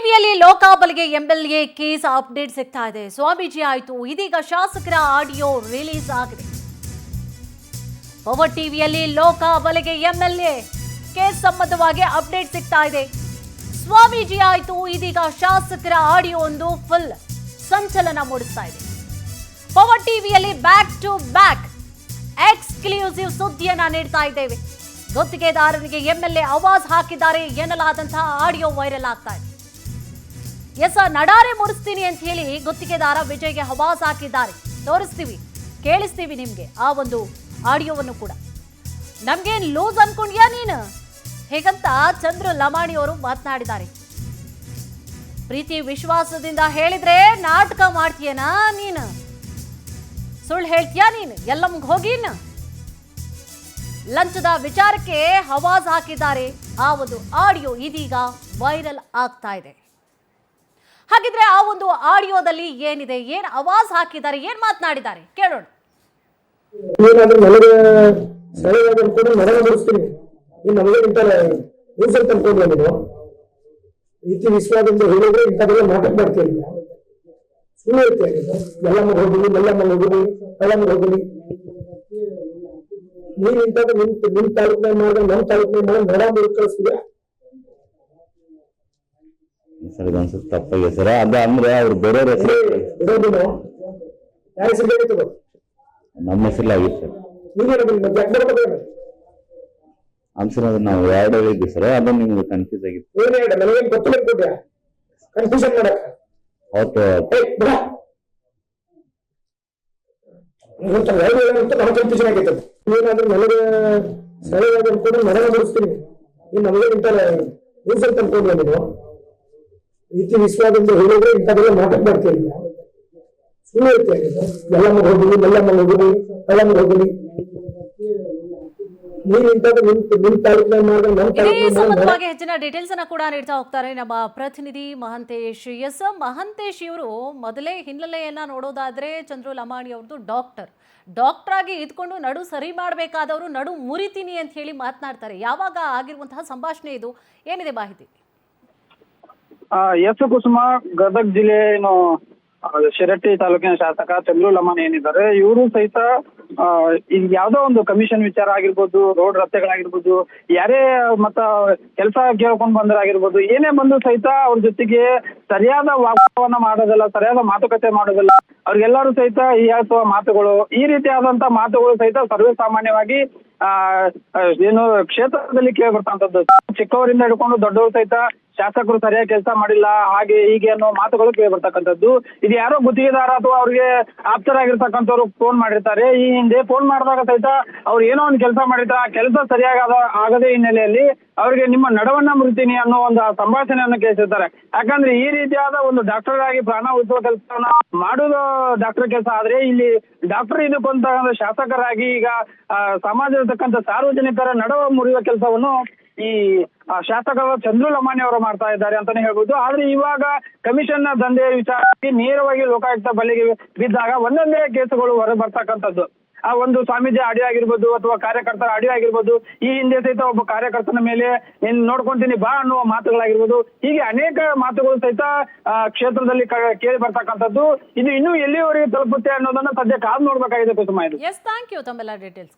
ಟಿವಿಯಲ್ಲಿ ಲೋಕಾಬಲಿಗೆ MLA case update ಸಿಗ್ತಾ ಇದೆ. ಸ್ವಾಮೀಜಿ ಆಯ್ತು, ಇದೀಗ ಶಾಸಕರ ಆಡಿಯೋ ರಿಲೀಸ್ ಆಗಿದೆ. ಪವರ್ ಟಿವಿಯಲ್ಲಿ ಲೋಕಾಬಲಿಗೆ ಎಂಎಲ್ಎ ಕೇಸ್ ಸಂಬಂಧವಾಗಿ ಅಪ್ಡೇಟ್ ಸಿಗ್ತಾ ಇದೆ. ಸ್ವಾಮೀಜಿ ಆಯ್ತು, ಇದೀಗ ಶಾಸಕರ ಆಡಿಯೋ ಒಂದು ಫುಲ್ ಸಂಚಲನ ಮೂಡಿಸ್ತಾ ಇದೆ. ಪವರ್ ಟಿವಿಯಲ್ಲಿ ಬ್ಯಾಕ್ ಟು ಬ್ಯಾಕ್ ಎಕ್ಸ್ಕ್ಲೂಸಿವ್ ಸುದ್ದಿಯನ್ನ ನೀಡ್ತಾ ಇದ್ದೇವೆ. ಗುತ್ತಿಗೆದಾರರಿಗೆ ಎಂಎಲ್ಎ ಆವಾಜ್ ಹಾಕಿದ್ದಾರೆ ಎನ್ನಲಾದಂತಹ ಆಡಿಯೋ ವೈರಲ್ ಆಗ್ತಾ ಇದೆ. ಎಸ್, ನಡಾರೆ ಮುಡಿಸ್ತೀನಿ ಅಂತ ಹೇಳಿ ಗುತ್ತಿಗೆದಾರ ವಿಜಯ್ಗೆ ಆವಾಜ್ ಹಾಕಿದ್ದಾರೆ. ತೋರಿಸ್ತೀವಿ, ಕೇಳಿಸ್ತೀವಿ ನಿಮ್ಗೆ ಆ ಒಂದು ಆಡಿಯೋವನ್ನು ಕೂಡ. ನಮ್ಗೇನ್ ಲೂಸ್ ಅನ್ಕೊಂಡ್ಯಾ ನೀನು ಹೇಗಂತ ಚಂದ್ರು ಲಮಾಣಿ ಅವರು ಮಾತನಾಡಿದ್ದಾರೆ. ಪ್ರೀತಿ ವಿಶ್ವಾಸದಿಂದ ಹೇಳಿದ್ರೆ ನಾಟಕ ಮಾಡ್ತೀಯನಾ ನೀನು? ಸುಳ್ಳು ಹೇಳ್ತೀಯಾ ನೀನು? ಎಲ್ಲಮ್ಗೆ ಹೋಗಿನ್ ಲಂಚದ ವಿಚಾರಕ್ಕೆ ಆವಾಜ್ ಹಾಕಿದ್ದಾರೆ. ಆ ಒಂದು ಆಡಿಯೋ ಇದೀಗ ವೈರಲ್ ಆಗ್ತಾ ಇದೆ. ಹಾಗಿದ್ರೆ ಆ ಒಂದು ಆಡಿಯೋದಲ್ಲಿ ಏನಿದೆ, ಏನ್ ಆವಾಜ್ ಹಾಕಿದ್ದಾರೆ, ಏನ್ ಮಾತನಾಡಿದ್ದಾರೆ ಕೇಳೋಣ. ಏನಾದ್ರೂ ನನಗೆ ಸರಿಯಾಗಿ ಕೂಡ ನನಗೆ ಬಿಡಿಸ್ತೀನಿ. ಈ ನಮಗೆ ಇಂತಾರೆ ರಿಸಲ್ಟ್ ಅನ್ಕೊಂಡ್ರೆ ನೀವು ರೀತಿ ವಿಶ್ವಾಸದಿಂದ ಹೇಳಿದ್ರೆ ಇಂಥದ್ದೆಲ್ಲ ನಾಟಕ ಮಾಡ್ತೀನಿ. ಸುಳ್ಳು ಹೇಳ್ತೀನಿ. ಎಲ್ಲಮ್ಮ ಹೋಗಿನಿ, ಎಲ್ಲಮ್ಮ ಹೋಗಿನಿ, ಎಲ್ಲಮ್ಮ ಹೋಗಿನಿ. ನೀನ್ ಇಂಥದ್ದು ನಿಮ್ ತಾಲೂಕಿನಾಗ ಮಾಡಿದ್ರೆ ನಮ್ಮ ತಾಲೂಕಿನಾಗ ಮಾಡಿ ನಡ ಕಳಿಸ್ತೀರಾ ಸರ್? ಇದೊಂದ್ಸತಿ ತಪ್ಪಾಗಿದೆ ಸರ್. ಅದು ಅಂದ್ರೆ ಅವ್ರು ಬೇರೆ ಇರೋದಿಲ್ಲ. ಯಾರ ಹೆಸರು ಹೇಳಿತ್ತು? ನಮ್ಮ ಹೆಸರಲ್ಲಾಗಿತ್ತು ಸರ್. ನೀವೇನು ಅನ್ಸರ್ ಅದು ನಾವು ಎರಡು ಹೇಳಿದ್ವಿ ಸರ್. ಅದು ನಿಮ್ಗೆ ಕನ್ಫ್ಯೂಸ್ ಆಗಿತ್ತು. ಏನ್ ಹೇಳ ನನಗೇನು ಗೊತ್ತಿಲ್ಲ ಕೊಟ್ಟ ಕನ್ಫ್ಯೂಷನ್ ಮಾಡಕ್ ಅವತ್ತು ಕನ್ಫ್ಯೂಷನ್ ಆಗೈತೆ. ಏನಾದ್ರೂ ನನಗೆ ಸರಿಯಾಗಿ ಅನ್ಕೊಂಡು ನನಗೆ ಬಿಡಿಸ್ತೀನಿ. ಈ ನಮಗೆ ಇಂತಾರೆ ರಿಸಲ್ಟ್ ಅನ್ಕೊಂಡ್ರೆ ನೀವು ರೀತಿ ವಿಶ್ವಾಸದಿಂದ ಹೇಳಿದ್ರೆ ಇಂಥದ್ದೆಲ್ಲ ನಾಟಕ ಮಾಡ್ತೀನಿ. ಸುಳ್ಳು ಹೇಳ್ತೀನಿ. ಎಲ್ಲಮ್ಮ ಹೋಗಿನಿ, ಎಲ್ಲಮ್ಮ ಹೋಗಿನಿ, ಎಲ್ಲಮ್ಮ ಹೋಗಿನಿ. ನೀನ್ ಇಂಥದ್ದು ನಿಮ್ ತಾಲೂಕಿನಾಗ ಮಾಡಿದ್ರೆ ನಮ್ಮ ಸಂಬಂಧವಾಗಿ ಹೆಚ್ಚಿನ ಡೀಟೇಲ್ಸ್ ಅನ್ನ ಕೂಡ ನೀಡ್ತಾ ಹೋಗ್ತಾರೆ ನಮ್ಮ ಪ್ರತಿನಿಧಿ ಮಹಂತೇಶ್. ಎಸ್, ಮಹಂತೇಶ್ ಇವರು ಮೊದಲೇ ಹಿನ್ನೆಲೆಯನ್ನ ನೋಡೋದಾದ್ರೆ ಚಂದ್ರು ಲಮಾಣಿ ಅವ್ರದ್ದು ಡಾಕ್ಟರ್ ಆಗಿ ಇದ್ಕೊಂಡು ನಡು ಸರಿ ಮಾಡಬೇಕಾದವರು ನಡು ಮುರಿತೀನಿ ಅಂತ ಹೇಳಿ ಮಾತನಾಡ್ತಾರೆ. ಯಾವಾಗ ಆಗಿರುವಂತಹ ಸಂಭಾಷಣೆ ಇದು? ಏನಿದೆ ಮಾಹಿತಿ? ಎಸ್ ಕುಸುಮ, ಗದಗ ಜಿಲ್ಲೆ ಶಿರಟ್ಟಿ ತಾಲೂಕಿನ ಶಾಸಕ ಚಂದ್ರು ಲಮಾಣಿ ಏನಿದ್ದಾರೆ, ಇವರು ಸಹಿತ ಈಗ ಯಾವ್ದೋ ಒಂದು ಕಮಿಷನ್ ವಿಚಾರ ಆಗಿರ್ಬೋದು, ರೋಡ್ ರಸ್ತೆಗಳಾಗಿರ್ಬೋದು, ಯಾರೇ ಮತ್ತ ಕೆಲಸ ಕೇಳ್ಕೊಂಡ್ ಬಂದರಾಗಿರ್ಬೋದು, ಏನೇ ಬಂದು ಸಹಿತ ಅವ್ರ ಜೊತೆಗೆ ಸರಿಯಾದ ವಾಗ್ವಾದವನ್ನ ಮಾಡೋದಿಲ್ಲ, ಸರಿಯಾದ ಮಾತುಕತೆ ಮಾಡೋದಿಲ್ಲ. ಅವ್ರಿಗೆಲ್ಲರೂ ಸಹಿತ ಹೀಯಾಳಿಸುವ ಮಾತುಗಳು, ಈ ರೀತಿಯಾದಂತ ಮಾತುಗಳು ಸಹಿತ ಸರ್ವೇ ಸಾಮಾನ್ಯವಾಗಿ ಏನು ಕ್ಷೇತ್ರದಲ್ಲಿ ಕೇಳಿ ಬರ್ತಂಥದ್ದು. ಚಿಕ್ಕವರಿಂದ ಹಿಡ್ಕೊಂಡು ದೊಡ್ಡವರು ಸಹಿತ ಶಾಸಕರು ಸರಿಯಾಗಿ ಕೆಲಸ ಮಾಡಿಲ್ಲ, ಹಾಗೆ ಹೀಗೆ ಅನ್ನೋ ಮಾತುಗಳು ಕೇಳಿ ಬರ್ತಕ್ಕಂಥದ್ದು. ಇದು ಯಾರೋ ಗುತ್ತಿಗೆದಾರ ಅಥವಾ ಅವ್ರಿಗೆ ಆಪ್ತರಾಗಿರ್ತಕ್ಕಂಥವ್ರು ಫೋನ್ ಮಾಡಿರ್ತಾರೆ. ಈ ಹಿಂದೆ ಫೋನ್ ಮಾಡಿದಾಗ ಸಹಿತ ಅವ್ರು ಏನೋ ಒಂದು ಕೆಲಸ ಮಾಡಿರ್ತಾರೆ, ಆ ಕೆಲಸ ಸರಿಯಾಗಿ ಆಗದೇ ಹಿನ್ನೆಲೆಯಲ್ಲಿ ಅವ್ರಿಗೆ ನಿಮ್ಮ ನಡವನ್ನ ಮುರಿತೀನಿ ಅನ್ನೋ ಒಂದು ಸಂಭಾಷಣೆಯನ್ನು ಕೇಳಿಸಿರ್ತಾರೆ. ಯಾಕಂದ್ರೆ ಈ ರೀತಿಯಾದ ಒಂದು ಡಾಕ್ಟರ್ ಆಗಿ ಪ್ರಾಣ ಉಳಿಸುವ ಕೆಲಸವನ್ನ ಮಾಡುವುದು ಡಾಕ್ಟರ್ ಕೆಲಸ ಆದ್ರೆ, ಇಲ್ಲಿ ಡಾಕ್ಟರ್ ಇದಕ್ಕಂತ ಶಾಸಕರಾಗಿ ಈಗ ಸಮಾಜದಕ್ಕಂತ ಸಾರ್ವಜನಿಕರ ನಡವ ಮುರಿಯುವ ಕೆಲಸವನ್ನು ಈ ಶಾಸಕ ಚಂದ್ರು ಲಮಾಣಿ ಅವರು ಮಾಡ್ತಾ ಇದ್ದಾರೆ ಅಂತಾನೆ ಹೇಳ್ಬೋದು. ಆದ್ರೆ ಇವಾಗ ಕಮಿಷನ್ ದಂಧೆ ವಿಚಾರವಾಗಿ ನೇರವಾಗಿ ಲೋಕಾಯುಕ್ತ ಬಲೆಗೆ ಬಿದ್ದಾಗ ಒಂದೊಂದೇ ಕೇಸುಗಳು ಹೊರ ಬರ್ತಕ್ಕಂಥದ್ದು. ಆ ಒಂದು ಸ್ವಾಮೀಜಿ ಆಡಿಯೋ ಆಗಿರ್ಬೋದು ಅಥವಾ ಕಾರ್ಯಕರ್ತರ ಆಡಿಯೋ ಆಗಿರ್ಬೋದು, ಈ ಹಿಂದೆ ಸಹಿತ ಒಬ್ಬ ಕಾರ್ಯಕರ್ತನ ಮೇಲೆ ನೀನ್ ನೋಡ್ಕೊಂತೀನಿ ಬಾ ಅನ್ನುವ ಮಾತುಗಳಾಗಿರ್ಬೋದು, ಹೀಗೆ ಅನೇಕ ಮಾತುಗಳು ಸಹಿತ ಕ್ಷೇತ್ರದಲ್ಲಿ ಕೇಳಿ ಬರ್ತಕ್ಕಂಥದ್ದು. ಇದು ಇನ್ನೂ ಎಲ್ಲಿವರೆಗೆ ತಲುಪುತ್ತೆ ಅನ್ನೋದನ್ನ ಸದ್ಯ ಕಾದು ನೋಡ್ಬೇಕಾಗಿದೆ ಕುಸುಮ. ಇದು ಎಸ್, ಥ್ಯಾಂಕ್ ಯು ತಮ್ಮೆಲ್ಲ ಡೀಟೇಲ್ಸ್.